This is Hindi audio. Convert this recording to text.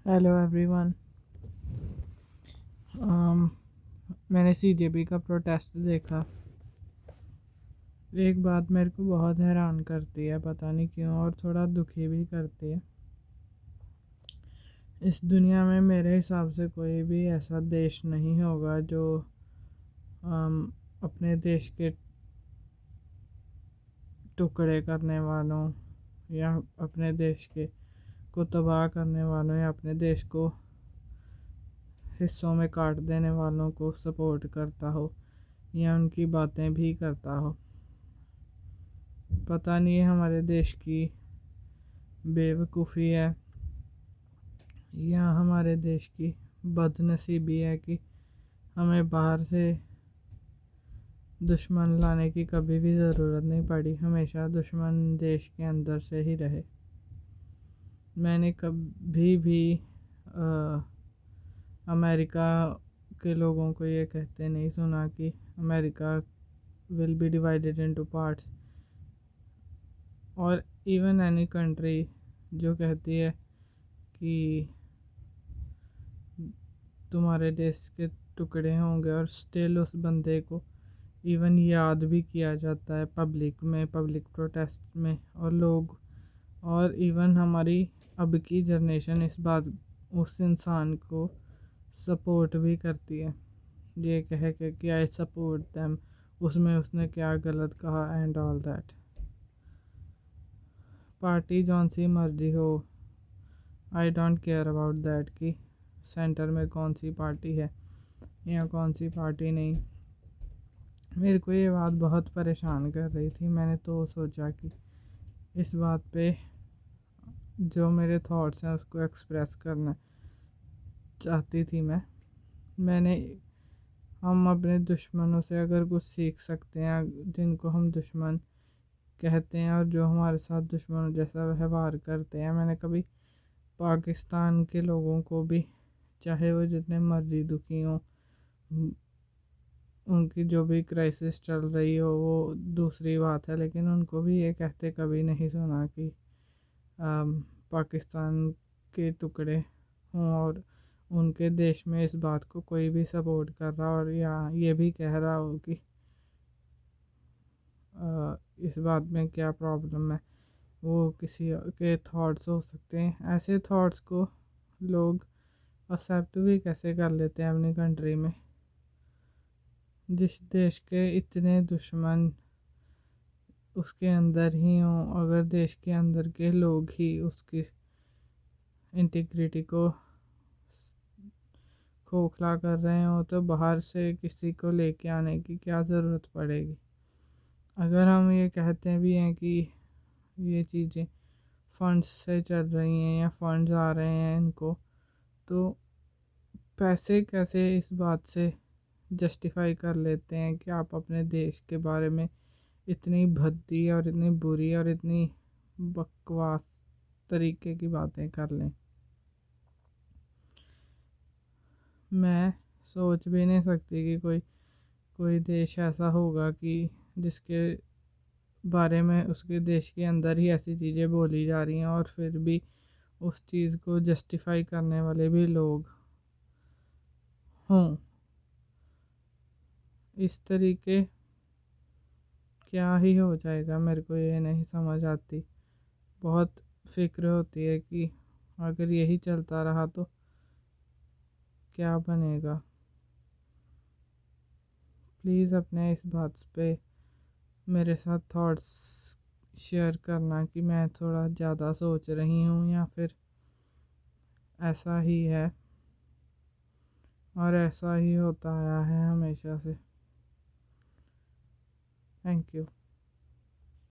Hello everyone. मैंने सीजेबी का प्रोटेस्ट देखा। एक बात मेरे को बहुत हैरान करती है, पता नहीं क्यों, और थोड़ा दुखी भी करती है। इस दुनिया में मेरे हिसाब से कोई भी ऐसा देश नहीं होगा जो अपने देश के टुकड़े करने वालों या अपने देश के को तबाह करने वालों या अपने देश को हिस्सों में काट देने वालों को सपोर्ट करता हो या उनकी बातें भी करता हो। पता नहीं हमारे देश की बेवकूफ़ी है या हमारे देश की बदनसीबी है कि हमें बाहर से दुश्मन लाने की कभी भी ज़रूरत नहीं पड़ी। हमेशा दुश्मन देश के अंदर से ही रहे। मैंने कभी भी अमेरिका के लोगों को ये कहते नहीं सुना कि America will be divided into parts, और इवन एनी कंट्री जो कहती है कि तुम्हारे देश के टुकड़े होंगे, और स्टिल उस बंदे को इवन याद भी किया जाता है पब्लिक में, पब्लिक प्रोटेस्ट में। और लोग, और इवन हमारी अब की जनरेशन इस बात उस इंसान को सपोर्ट भी करती है, ये कह के कि आई सपोर्ट देम, उसमें उसने क्या गलत कहा एंड ऑल दैट। पार्टी जौन सी मर्जी हो, I don't care about that कि सेंटर में कौन सी पार्टी है या कौन सी पार्टी नहीं। मेरे को ये बात बहुत परेशान कर रही थी। मैंने तो सोचा कि इस बात पे जो मेरे थॉट्स हैं उसको एक्सप्रेस करना चाहती थी मैंने हम अपने दुश्मनों से अगर कुछ सीख सकते हैं, जिनको हम दुश्मन कहते हैं और जो हमारे साथ दुश्मनों जैसा व्यवहार करते हैं। मैंने कभी पाकिस्तान के लोगों को भी, चाहे वो जितने मर्जी दुखी हों, उनकी जो भी क्राइसिस चल रही हो वो दूसरी बात है, लेकिन उनको भी ये कहते कभी नहीं सुना कि पाकिस्तान के टुकड़े हों और उनके देश में इस बात को कोई भी सपोर्ट कर रहा और या ये भी कह रहा हो कि इस बात में क्या प्रॉब्लम है। वो किसी के थॉट्स हो सकते हैं। ऐसे थॉट्स को लोग एक्सेप्ट भी कैसे कर लेते हैं अपनी कंट्री में, जिस देश के इतने दुश्मन उसके अंदर ही हों। अगर देश के अंदर के लोग ही उसकी इंटीग्रिटी को खोखला कर रहे हो तो बाहर से किसी को लेके आने की क्या ज़रूरत पड़ेगी। अगर हम ये कहते भी हैं कि ये चीज़ें फंड्स से चल रही हैं या फंड्स आ रहे हैं इनको, तो पैसे कैसे इस बात से जस्टिफाई कर लेते हैं कि आप अपने देश के बारे में इतनी भद्दी और इतनी बुरी और इतनी बकवास तरीके की बातें कर लें। मैं सोच भी नहीं सकती कि कोई देश ऐसा होगा कि जिसके बारे में उसके देश के अंदर ही ऐसी चीज़ें बोली जा रही हैं और फिर भी उस चीज़ को जस्टिफाई करने वाले भी लोग हों। इस तरीके क्या ही हो जाएगा, मेरे को ये नहीं समझ आती। बहुत फिक्र होती है कि अगर यही चलता रहा तो क्या बनेगा। प्लीज़ अपने इस बात पे मेरे साथ थॉट्स शेयर करना कि मैं थोड़ा ज़्यादा सोच रही हूँ या फिर ऐसा ही है और ऐसा ही होता आया है हमेशा से। Thank you.